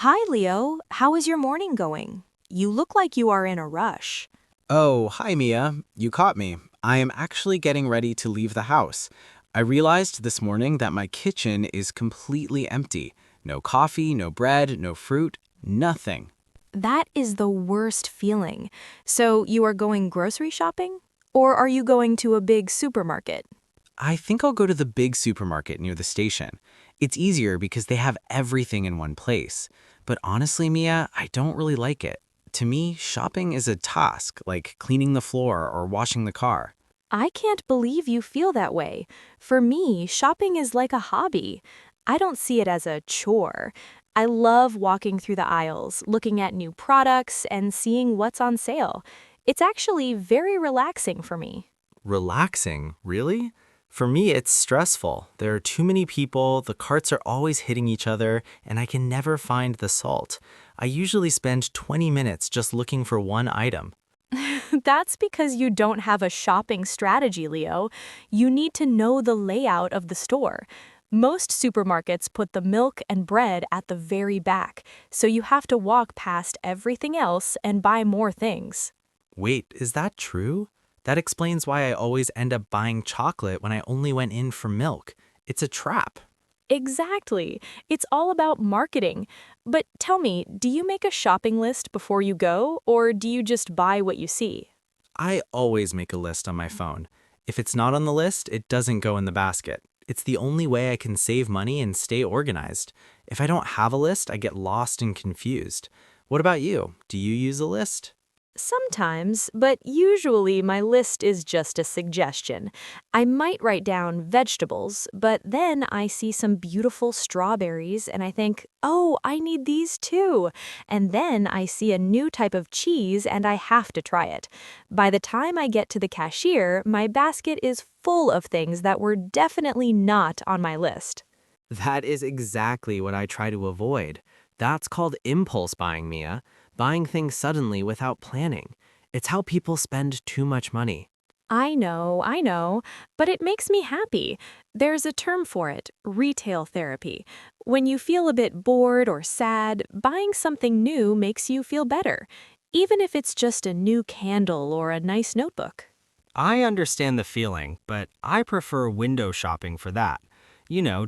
Hi, Leo. How is your morning going? You look like you are in a rush. Oh, hi Mia. You caught me. I am actually getting ready to leave the house. I realized this morning that my kitchen is completely empty. No coffee, no bread, no fruit, nothing. That is the worst feeling. So, you are going grocery shopping? Or are you going to a big supermarket? I think I'll go to the big supermarket near the station. It's easier because they have everything in one place. But honestly, Mia, I don't really like it. To me, shopping is a task, like cleaning the floor or washing the car. I can't believe you feel that way. For me, shopping is like a hobby. I don't see it as a chore. I love walking through the aisles, looking at new products, and seeing what's on sale. It's actually very relaxing for me. Relaxing, really? For me, it's stressful. There are too many people, the carts are always hitting each other, and I can never find the salt. I usually spend 20 minutes just looking for one item. That's because you don't have a shopping strategy, Leo. You need to know the layout of the store. Most supermarkets put the milk and bread at the very back, so you have to walk past everything else and buy more things. Wait, is that true? That explains why I always end up buying chocolate when I only went in for milk. It's a trap. Exactly. It's all about marketing. But tell me, do you make a shopping list before you go, or do you just buy what you see? I always make a list on my phone. If it's not on the list, it doesn't go in the basket. It's the only way I can save money and stay organized. If I don't have a list, I get lost and confused. What about you? Do you use a list? Sometimes, but usually my list is just a suggestion. I might write down vegetables, but then I see some beautiful strawberries and I think, oh, I need these too. And then I see a new type of cheese and I have to try it. By the time I get to the cashier, my basket is full of things that were definitely not on my list. That is exactly what I try to avoid. That's called impulse buying, Mia. Buying things suddenly without planning. It's how people spend too much money. I know, but it makes me happy. There's a term for it, retail therapy. When you feel a bit bored or sad, buying something new makes you feel better, even if it's just a new candle or a nice notebook. I understand the feeling, but I prefer window shopping for that.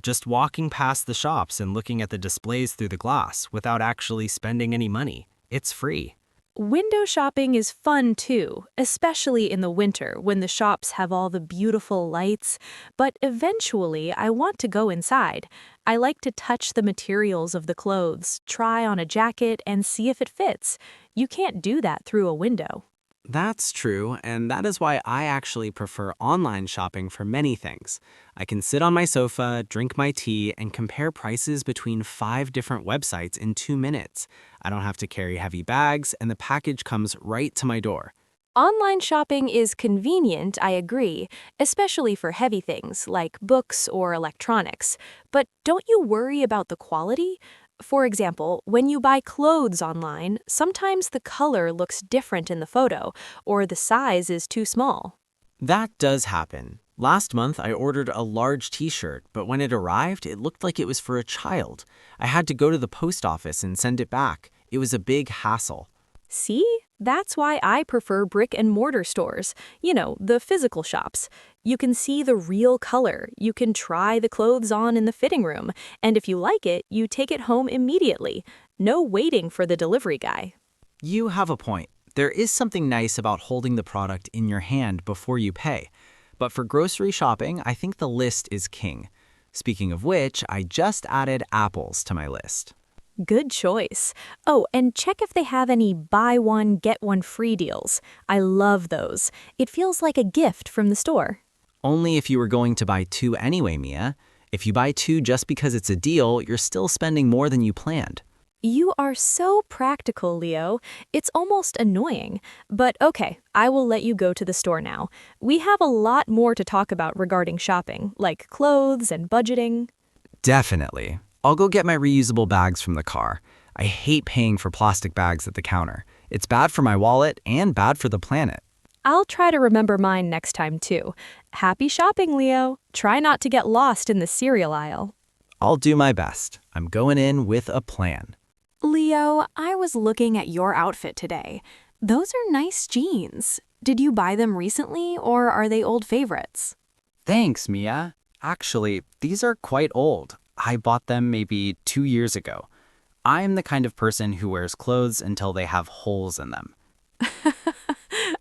Just walking past the shops and looking at the displays through the glass without actually spending any money. It's free. Window shopping is fun too, especially in the winter when the shops have all the beautiful lights, but eventually I want to go inside. I like to touch the materials of the clothes, try on a jacket, and see if it fits. You can't do that through a window. That's true, and that is why I actually prefer online shopping for many things. I can sit on my sofa, drink my tea, and compare prices between 5 different websites in 2 minutes. I don't have to carry heavy bags, and the package comes right to my door. Online shopping is convenient, I agree, especially for heavy things like books or electronics. But don't you worry about the quality? For example, when you buy clothes online, sometimes the color looks different in the photo, or the size is too small. That does happen. Last month, I ordered a large t-shirt, but when it arrived, it looked like it was for a child. I had to go to the post office and send it back. It was a big hassle. See? That's why I prefer brick and mortar stores. The physical shops. You can see the real color. You can try the clothes on in the fitting room. And if you like it, you take it home immediately. No waiting for the delivery guy. You have a point. There is something nice about holding the product in your hand before you pay. But for grocery shopping, I think the list is king. Speaking of which, I just added apples to my list. Good choice. Oh, and check if they have any buy one, get one free deals. I love those. It feels like a gift from the store. Only if you were going to buy two anyway, Mia. If you buy two just because it's a deal, you're still spending more than you planned. You are so practical, Leo. It's almost annoying. But okay, I will let you go to the store now. We have a lot more to talk about regarding shopping, like clothes and budgeting. Definitely. I'll go get my reusable bags from the car. I hate paying for plastic bags at the counter. It's bad for my wallet and bad for the planet. I'll try to remember mine next time, too. Happy shopping, Leo. Try not to get lost in the cereal aisle. I'll do my best. I'm going in with a plan. Leo, I was looking at your outfit today. Those are nice jeans. Did you buy them recently or are they old favorites? Thanks, Mia. Actually, these are quite old. I bought them maybe 2 years ago. I'm the kind of person who wears clothes until they have holes in them.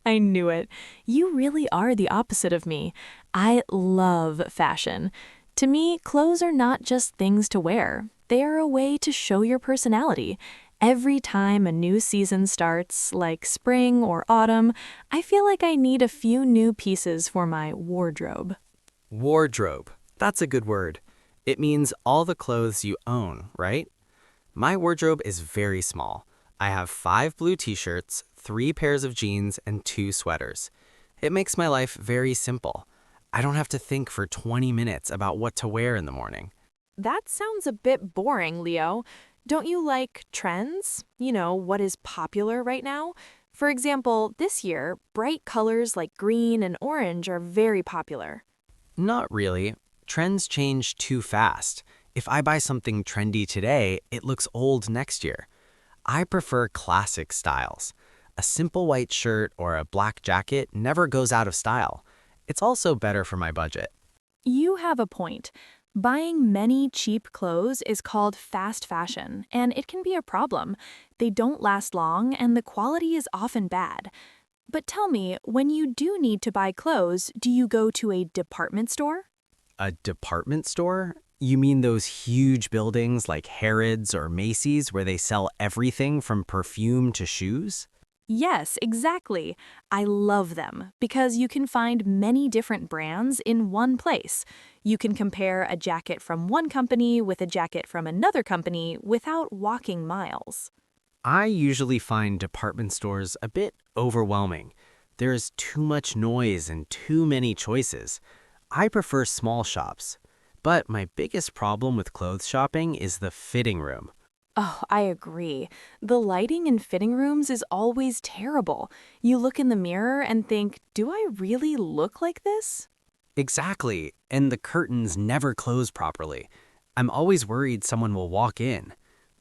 I knew it. You really are the opposite of me. I love fashion. To me, clothes are not just things to wear. They are a way to show your personality. Every time a new season starts, like spring or autumn, I feel like I need a few new pieces for my wardrobe. Wardrobe. That's a good word. It means all the clothes you own, right? My wardrobe is very small. I have 5 blue t-shirts, 3 pairs of jeans, and 2 sweaters. It makes my life very simple. I don't have to think for 20 minutes about what to wear in the morning. That sounds a bit boring, Leo. Don't you like trends? You know, what is popular right now? For example, this year, bright colors like green and orange are very popular. Not really. Trends change too fast. If I buy something trendy today, it looks old next year. I prefer classic styles. A simple white shirt or a black jacket never goes out of style. It's also better for my budget. You have a point. Buying many cheap clothes is called fast fashion, and it can be a problem. They don't last long, and the quality is often bad. But tell me, when you do need to buy clothes, do you go to a department store? A department store? You mean those huge buildings like Harrods or Macy's where they sell everything from perfume to shoes? Yes, exactly. I love them because you can find many different brands in one place. You can compare a jacket from one company with a jacket from another company without walking miles. I usually find department stores a bit overwhelming. There is too much noise and too many choices. I prefer small shops. But my biggest problem with clothes shopping is the fitting room. Oh, I agree. The lighting in fitting rooms is always terrible. You look in the mirror and think, do I really look like this? Exactly, and the curtains never close properly. I'm always worried someone will walk in.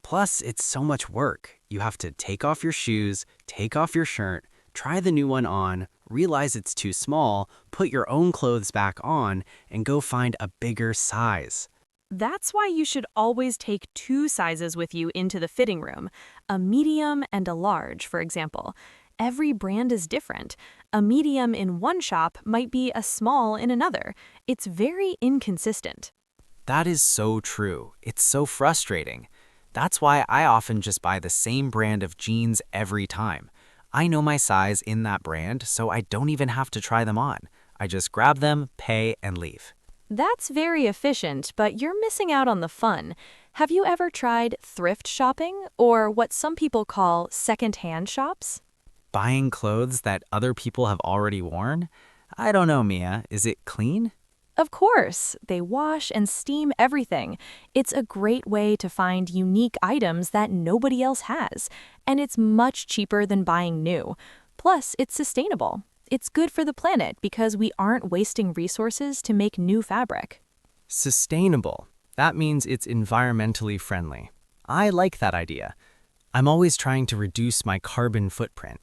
Plus, it's so much work. You have to take off your shoes, take off your shirt, try the new one on, realize it's too small, put your own clothes back on, and go find a bigger size. That's why you should always take 2 sizes with you into the fitting room, a medium and a large, for example. Every brand is different. A medium in one shop might be a small in another. It's very inconsistent. That is so true. It's so frustrating. That's why I often just buy the same brand of jeans every time. I know my size in that brand, so I don't even have to try them on. I just grab them, pay, and leave. That's very efficient, but you're missing out on the fun. Have you ever tried thrift shopping, or what some people call second-hand shops? Buying clothes that other people have already worn? I don't know, Mia. Is it clean? Of course, they wash and steam everything. It's a great way to find unique items that nobody else has, and it's much cheaper than buying new. Plus, it's sustainable. It's good for the planet because we aren't wasting resources to make new fabric. Sustainable. That means it's environmentally friendly. I like that idea. I'm always trying to reduce my carbon footprint.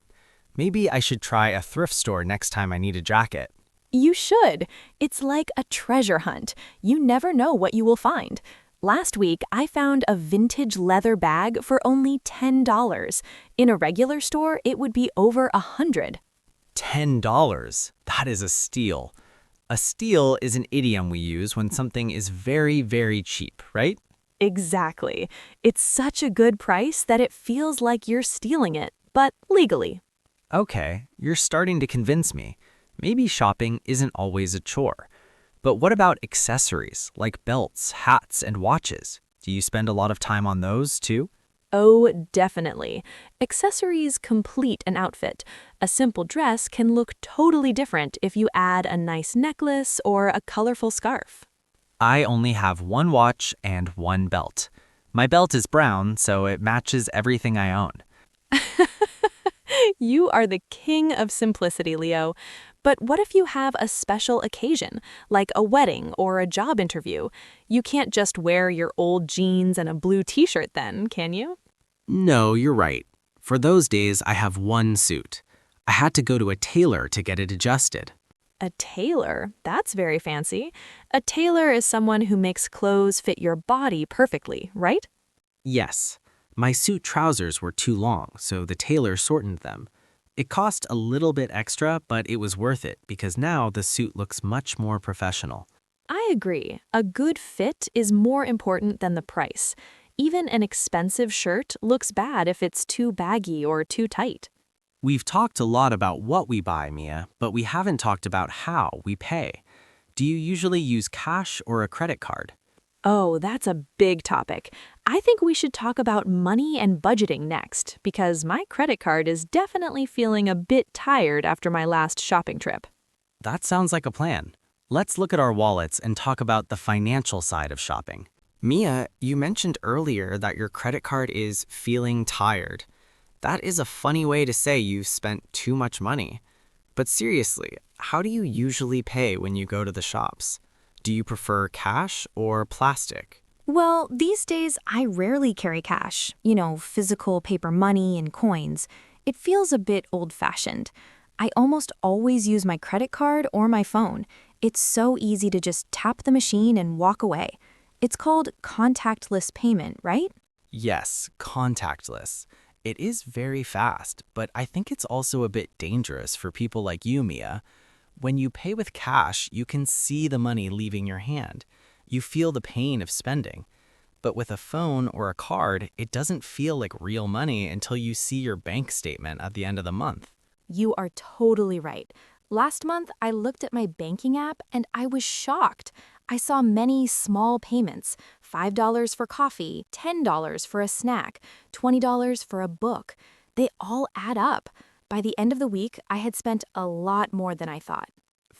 Maybe I should try a thrift store next time I need a jacket. You should. It's like a treasure hunt. You never know what you will find. Last week, I found a vintage leather bag for only $10. In a regular store, it would be over $100. $10. That is a steal. A steal is an idiom we use when something is very, very cheap, right? Exactly. It's such a good price that it feels like you're stealing it, but legally. Okay, you're starting to convince me. Maybe shopping isn't always a chore. But what about accessories like belts, hats, and watches? Do you spend a lot of time on those too? Oh, definitely. Accessories complete an outfit. A simple dress can look totally different if you add a nice necklace or a colorful scarf. I only have one watch and one belt. My belt is brown, so it matches everything I own. You are the king of simplicity, Leo. But what if you have a special occasion, like a wedding or a job interview? You can't just wear your old jeans and a blue t-shirt then, can you? No, you're right. For those days, I have one suit. I had to go to a tailor to get it adjusted. A tailor? That's very fancy. A tailor is someone who makes clothes fit your body perfectly, right? Yes, my suit trousers were too long, so the tailor shortened them. It cost a little bit extra, but it was worth it because now the suit looks much more professional. I agree. A good fit is more important than the price. Even an expensive shirt looks bad if it's too baggy or too tight. We've talked a lot about what we buy, Mia, but we haven't talked about how we pay. Do you usually use cash or a credit card? Oh, that's a big topic. I think we should talk about money and budgeting next, because my credit card is definitely feeling a bit tired after my last shopping trip. That sounds like a plan. Let's look at our wallets and talk about the financial side of shopping. Mia, you mentioned earlier that your credit card is feeling tired. That is a funny way to say you've spent too much money. But seriously, how do you usually pay when you go to the shops? Do you prefer cash or plastic? Well, these days I rarely carry cash, physical paper money and coins. It feels a bit old-fashioned. I almost always use my credit card or my phone. It's so easy to just tap the machine and walk away. It's called contactless payment, right? Yes, contactless. It is very fast, but I think it's also a bit dangerous for people like you, Mia. When you pay with cash, you can see the money leaving your hand. You feel the pain of spending. But with a phone or a card, it doesn't feel like real money until you see your bank statement at the end of the month. You are totally right. Last month, I looked at my banking app and I was shocked. I saw many small payments, $5 for coffee, $10 for a snack, $20 for a book. They all add up. By the end of the week, I had spent a lot more than I thought.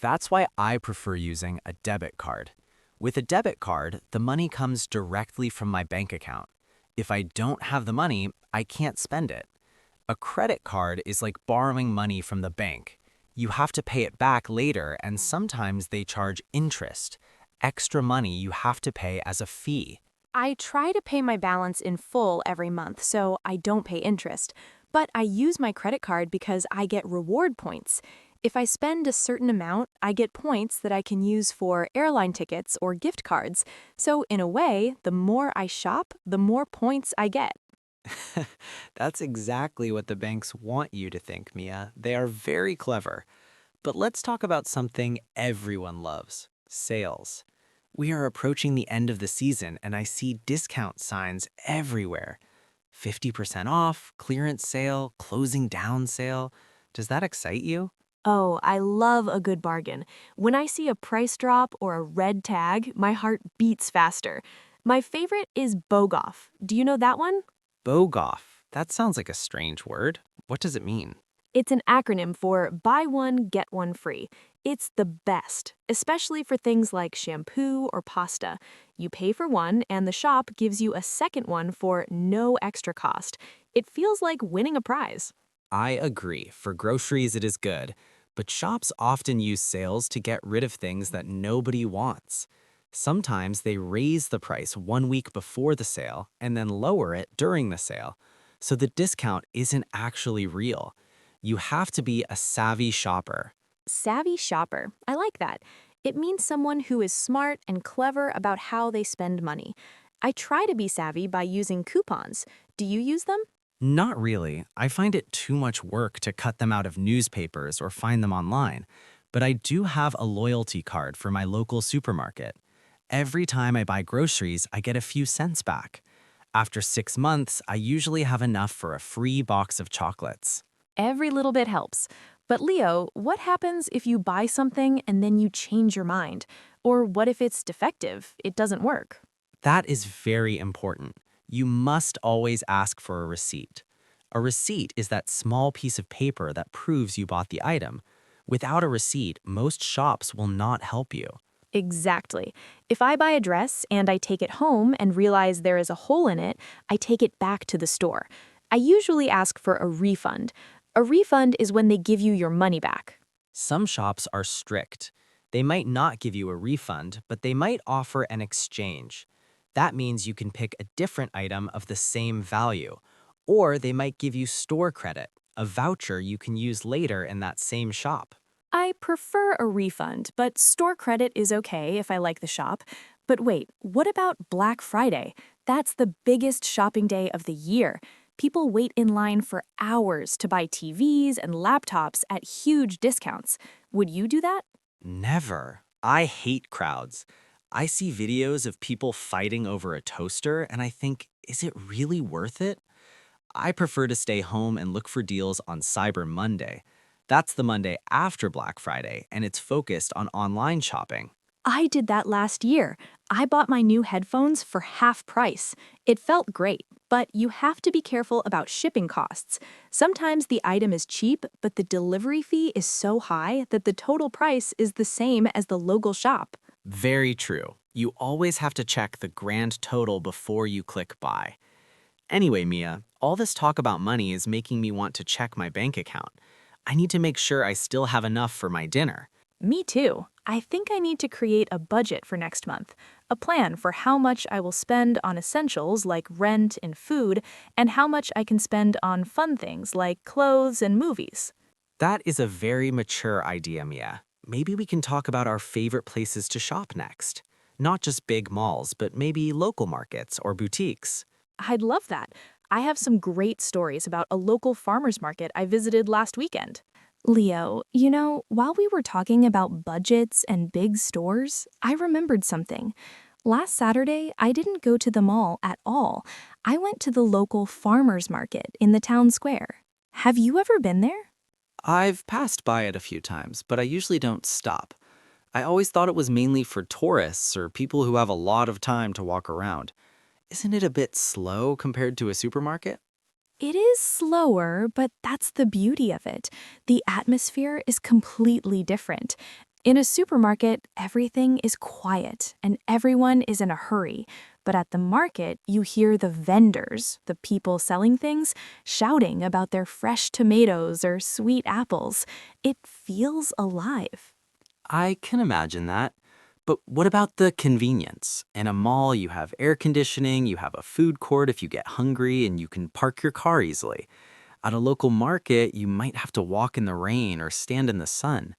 That's why I prefer using a debit card. With a debit card, the money comes directly from my bank account. If I don't have the money, I can't spend it. A credit card is like borrowing money from the bank. You have to pay it back later, and sometimes they charge interest, extra money you have to pay as a fee. I try to pay my balance in full every month so I don't pay interest, but I use my credit card because I get reward points. If I spend a certain amount, I get points that I can use for airline tickets or gift cards. So in a way, the more I shop, the more points I get. That's exactly what the banks want you to think, Mia. They are very clever. But let's talk about something everyone loves, sales. We are approaching the end of the season and I see discount signs everywhere. 50% off, clearance sale, closing down sale. Does that excite you? Oh, I love a good bargain. When I see a price drop or a red tag, my heart beats faster. My favorite is BOGOF. Do you know that one? BOGOF. That sounds like a strange word. What does it mean? It's an acronym for Buy One, Get One Free. It's the best, especially for things like shampoo or pasta. You pay for one, and the shop gives you a second one for no extra cost. It feels like winning a prize. I agree. For groceries, it is good. But shops often use sales to get rid of things that nobody wants. Sometimes they raise the price 1 week before the sale and then lower it during the sale. So the discount isn't actually real. You have to be a savvy shopper. Savvy shopper. I like that. It means someone who is smart and clever about how they spend money. I try to be savvy by using coupons. Do you use them? Not really. I find it too much work to cut them out of newspapers or find them online. But I do have a loyalty card for my local supermarket. Every time I buy groceries, I get a few cents back. After 6 months, I usually have enough for a free box of chocolates. Every little bit helps. But Leo, what happens if you buy something and then you change your mind? Or what if it's defective? It doesn't work. That is very important. You must always ask for a receipt. A receipt is that small piece of paper that proves you bought the item. Without a receipt, most shops will not help you. Exactly. If I buy a dress and I take it home and realize there is a hole in it, I take it back to the store. I usually ask for a refund. A refund is when they give you your money back. Some shops are strict. They might not give you a refund, but they might offer an exchange. That means you can pick a different item of the same value. Or they might give you store credit, a voucher you can use later in that same shop. I prefer a refund, but store credit is okay if I like the shop. But wait, what about Black Friday? That's the biggest shopping day of the year. People wait in line for hours to buy TVs and laptops at huge discounts. Would you do that? Never. I hate crowds. I see videos of people fighting over a toaster, and I think, is it really worth it? I prefer to stay home and look for deals on Cyber Monday. That's the Monday after Black Friday, and it's focused on online shopping. I did that last year. I bought my new headphones for half price. It felt great, but you have to be careful about shipping costs. Sometimes the item is cheap, but the delivery fee is so high that the total price is the same as the local shop. Very true. You always have to check the grand total before you click buy. Anyway, Mia, all this talk about money is making me want to check my bank account. I need to make sure I still have enough for my dinner. Me too. I think I need to create a budget for next month, a plan for how much I will spend on essentials like rent and food, and how much I can spend on fun things like clothes and movies. That is a very mature idea, Mia. Maybe we can talk about our favorite places to shop next. Not just big malls, but maybe local markets or boutiques. I'd love that. I have some great stories about a local farmer's market I visited last weekend. Leo, while we were talking about budgets and big stores, I remembered something. Last Saturday, I didn't go to the mall at all. I went to the local farmer's market in the town square. Have you ever been there? I've passed by it a few times, but I usually don't stop. I always thought it was mainly for tourists or people who have a lot of time to walk around. Isn't it a bit slow compared to a supermarket? It is slower, but that's the beauty of it. The atmosphere is completely different. In a supermarket, everything is quiet and everyone is in a hurry. But at the market, you hear the vendors, the people selling things, shouting about their fresh tomatoes or sweet apples. It feels alive. I can imagine that. But what about the convenience? In a mall, you have air conditioning, you have a food court if you get hungry, and you can park your car easily. At a local market, you might have to walk in the rain or stand in the sun.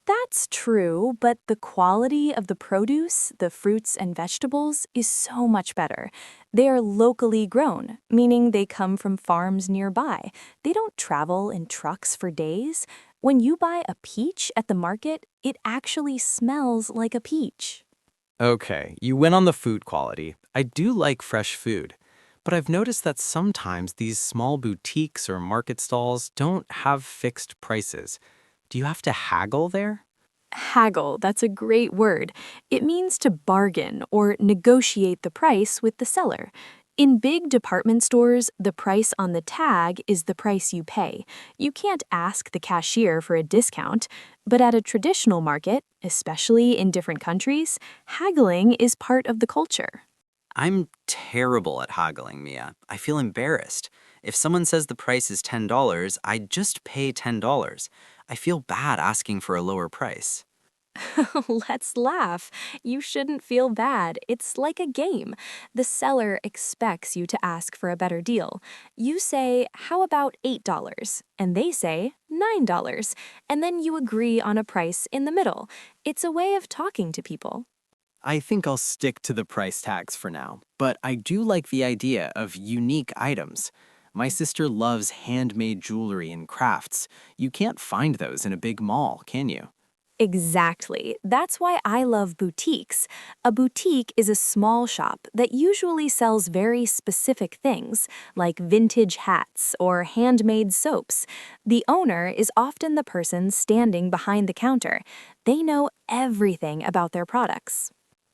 That's true, but the quality of the produce, the fruits and vegetables, is so much better. They are locally grown, meaning they come from farms nearby. They don't travel in trucks for days. When you buy a peach at the market, it actually smells like a peach. Okay, you went on the food quality. I do like fresh food. But I've noticed that sometimes these small boutiques or market stalls don't have fixed prices. Do you have to haggle there? Haggle, that's a great word. It means to bargain or negotiate the price with the seller. In big department stores, the price on the tag is the price you pay. You can't ask the cashier for a discount, but at a traditional market, especially in different countries, haggling is part of the culture. I'm terrible at haggling, Mia. I feel embarrassed. If someone says the price is $10, I just pay $10. I feel bad asking for a lower price. Let's laugh. You shouldn't feel bad. It's like a game. The seller expects you to ask for a better deal. You say, "How about $8?" And they say, $9. And then you agree on a price in the middle. It's a way of talking to people. I think I'll stick to the price tags for now, but I do like the idea of unique items. My sister loves handmade jewelry and crafts. You can't find those in a big mall, can you? Exactly. That's why I love boutiques. A boutique is a small shop that usually sells very specific things, like vintage hats or handmade soaps. The owner is often the person standing behind the counter. They know everything about their products.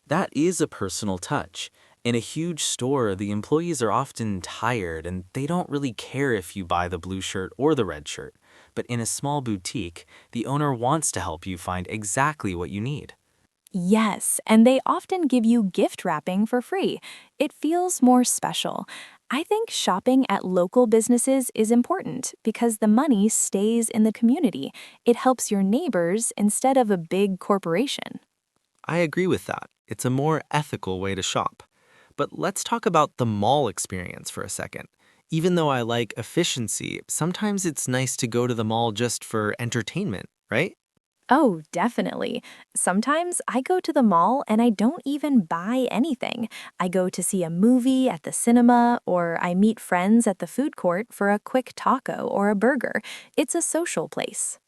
That is a personal touch. In a huge store, the employees are often tired and they don't really care if you buy the blue shirt or the red shirt. But in a small boutique, the owner wants to help you find exactly what you need. Yes, and they often give you gift wrapping for free. It feels more special. I think shopping at local businesses is important because the money stays in the community. It helps your neighbors instead of a big corporation. I agree with that. It's a more ethical way to shop. But let's talk about the mall experience for a second. Even though I like efficiency, sometimes it's nice to go to the mall just for entertainment, right? Oh, definitely. Sometimes I go to the mall and I don't even buy anything. I go to see a movie at the cinema, or I meet friends at the food court for a quick taco or a burger. It's a social place.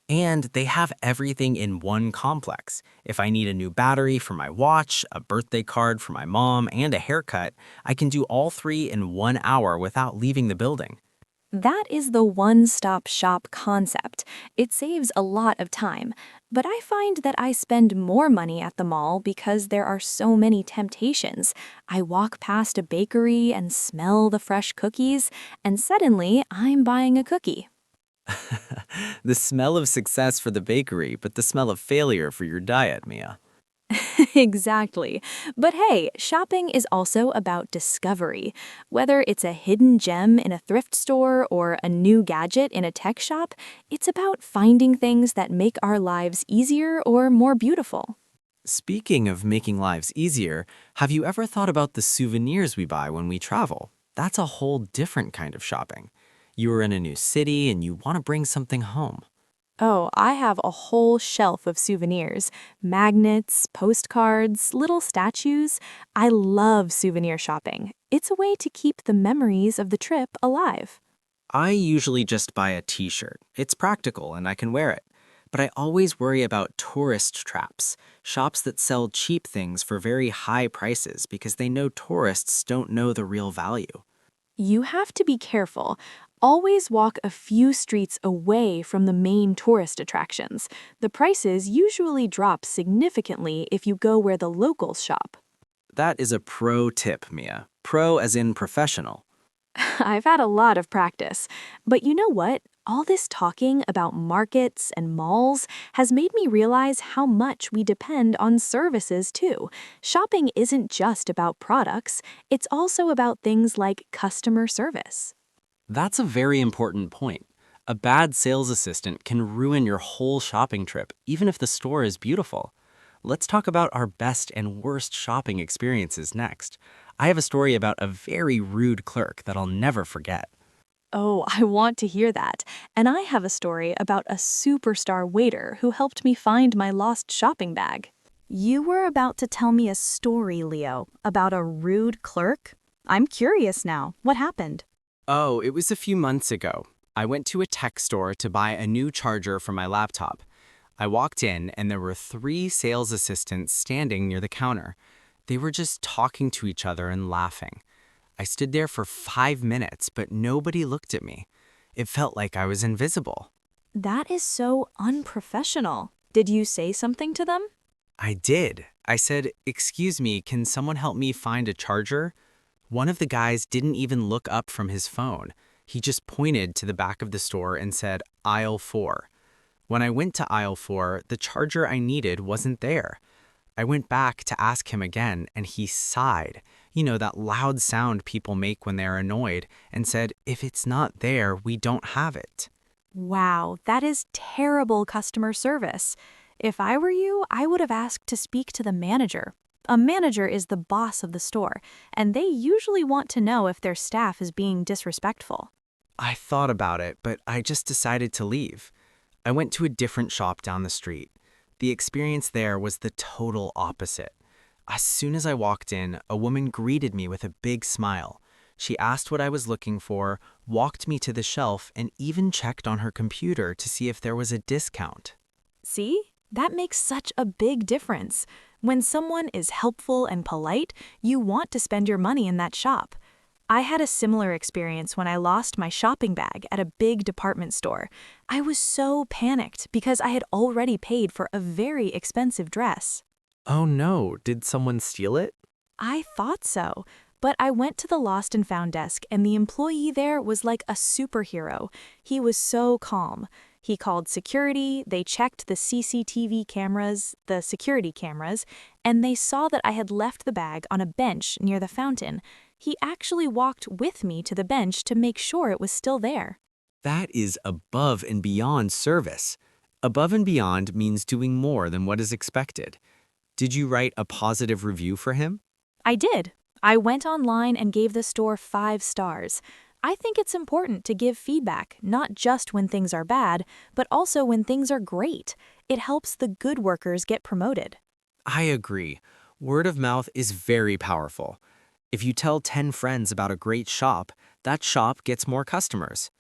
And they have everything in one complex. If I need a new battery for my watch, a birthday card for my mom, and a haircut, I can do all three in 1 hour without leaving the building. That is the one-stop shop concept. It saves a lot of time, but I find that I spend more money at the mall because there are so many temptations. I walk past a bakery and smell the fresh cookies, and suddenly I'm buying a cookie. The smell of success for the bakery, but the smell of failure for your diet, Mia. Exactly. But hey, shopping is also about discovery. Whether it's a hidden gem in a thrift store or a new gadget in a tech shop, it's about finding things that make our lives easier or more beautiful. Speaking of making lives easier, have you ever thought about the souvenirs we buy when we travel? That's a whole different kind of shopping. You are in a new city and you want to bring something home. Oh, I have a whole shelf of souvenirs, magnets, postcards, little statues. I love souvenir shopping. It's a way to keep the memories of the trip alive. I usually just buy a t-shirt. It's practical and I can wear it. But I always worry about tourist traps, shops that sell cheap things for very high prices because they know tourists don't know the real value. You have to be careful. Always walk a few streets away from the main tourist attractions. The prices usually drop significantly if you go where the locals shop. That is a pro tip, Mia. Pro as in professional. I've had a lot of practice. But you know what? All this talking about markets and malls has made me realize how much we depend on services too. Shopping isn't just about products, it's also about things like customer service. That's a very important point. A bad sales assistant can ruin your whole shopping trip, even if the store is beautiful. Let's talk about our best and worst shopping experiences next. I have a story about a very rude clerk that I'll never forget. Oh, I want to hear that. And I have a story about a superstar waiter who helped me find my lost shopping bag. You were about to tell me a story, Leo, about a rude clerk? I'm curious now. What happened? Oh, it was a few months ago. I went to a tech store to buy a new charger for my laptop. I walked in and there were three sales assistants standing near the counter. They were just talking to each other and laughing. I stood there for 5 minutes, but nobody looked at me. It felt like I was invisible. That is so unprofessional. Did you say something to them? I did. I said, "Excuse me, can someone help me find a charger?" One of the guys didn't even look up from his phone. He just pointed to the back of the store and said, "Aisle 4." When I went to aisle 4, the charger I needed wasn't there. I went back to ask him again, and he sighed. You know, that loud sound people make when they're annoyed, and said, "If it's not there, we don't have it." Wow, that is terrible customer service. If I were you, I would have asked to speak to the manager. A manager is the boss of the store, and they usually want to know if their staff is being disrespectful. I thought about it, but I just decided to leave. I went to a different shop down the street. The experience there was the total opposite. As soon as I walked in, a woman greeted me with a big smile. She asked what I was looking for, walked me to the shelf, and even checked on her computer to see if there was a discount. See? That makes such a big difference. When someone is helpful and polite, you want to spend your money in that shop. I had a similar experience when I lost my shopping bag at a big department store. I was so panicked because I had already paid for a very expensive dress. Oh no, did someone steal it? I thought so, but I went to the lost and found desk and the employee there was like a superhero. He was so calm. He called security, they checked the CCTV cameras, the security cameras, and they saw that I had left the bag on a bench near the fountain. He actually walked with me to the bench to make sure it was still there. That is above and beyond service. Above and beyond means doing more than what is expected. Did you write a positive review for him? I did. I went online and gave the store 5 stars. I think it's important to give feedback, not just when things are bad, but also when things are great. It helps the good workers get promoted. I agree. Word of mouth is very powerful. If you tell 10 friends about a great shop, that shop gets more customers.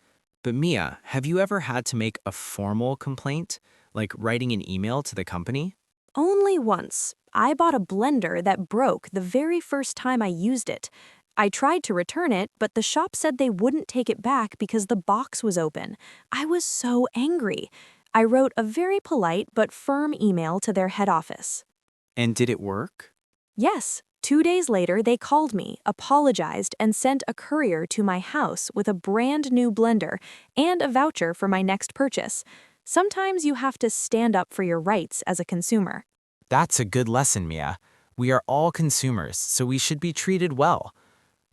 But Mia, have you ever had to make a formal complaint, like writing an email to the company? Only once. I bought a blender that broke the very first time I used it. I tried to return it, but the shop said they wouldn't take it back because the box was open. I was so angry. I wrote a very polite but firm email to their head office. And did it work? Yes, 2 days later, they called me, apologized, and sent a courier to my house with a brand new blender and a voucher for my next purchase. Sometimes you have to stand up for your rights as a consumer. That's a good lesson, Mia. We are all consumers, so we should be treated well.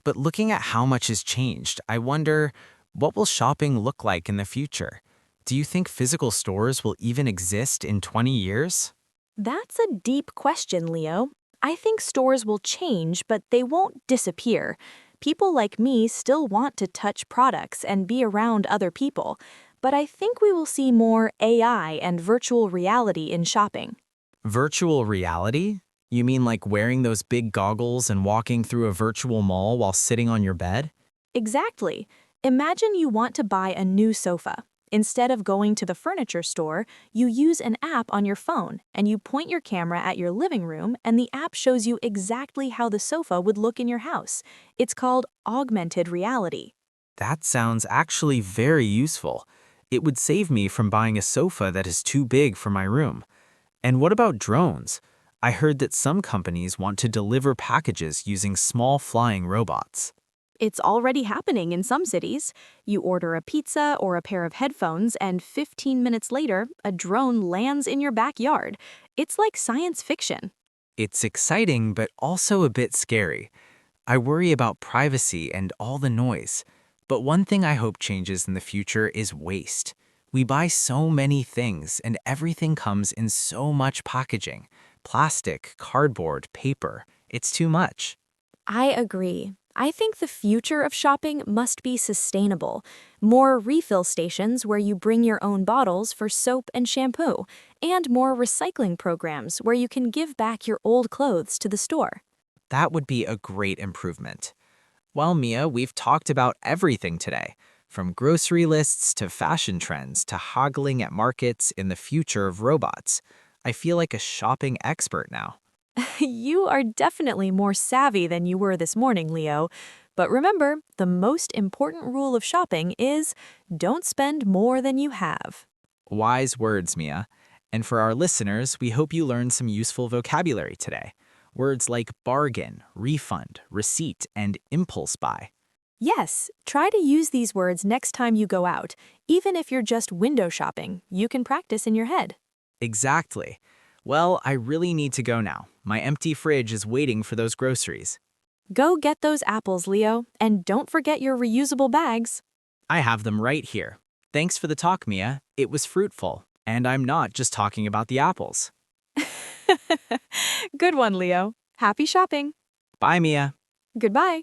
But looking at how much has changed, I wonder, what will shopping look like in the future? Do you think physical stores will even exist in 20 years? That's a deep question, Leo. I think stores will change, but they won't disappear. People like me still want to touch products and be around other people, but I think we will see more AI and virtual reality in shopping. Virtual reality? You mean like wearing those big goggles and walking through a virtual mall while sitting on your bed? Exactly. Imagine you want to buy a new sofa. Instead of going to the furniture store, you use an app on your phone and you point your camera at your living room and the app shows you exactly how the sofa would look in your house. It's called augmented reality. That sounds actually very useful. It would save me from buying a sofa that is too big for my room. And what about drones? I heard that some companies want to deliver packages using small flying robots. It's already happening in some cities. You order a pizza or a pair of headphones, and 15 minutes later, a drone lands in your backyard. It's like science fiction. It's exciting, but also a bit scary. I worry about privacy and all the noise. But one thing I hope changes in the future is waste. We buy so many things, and everything comes in so much packaging. Plastic, cardboard, paper. It's too much. I agree. I think the future of shopping must be sustainable. More refill stations where you bring your own bottles for soap and shampoo, and more recycling programs where you can give back your old clothes to the store. That would be a great improvement. Well, Mia, we've talked about everything today, from grocery lists to fashion trends to haggling at markets in the future of robots. I feel like a shopping expert now. You are definitely more savvy than you were this morning, Leo. But remember, the most important rule of shopping is don't spend more than you have. Wise words, Mia. And for our listeners, we hope you learned some useful vocabulary today. Words like bargain, refund, receipt, and impulse buy. Yes, try to use these words next time you go out. Even if you're just window shopping, you can practice in your head. Exactly. Well, I really need to go now. My empty fridge is waiting for those groceries. Go get those apples, Leo, and don't forget your reusable bags. I have them right here. Thanks for the talk, Mia. It was fruitful. And I'm not just talking about the apples. Good one, Leo. Happy shopping. Bye, Mia. Goodbye.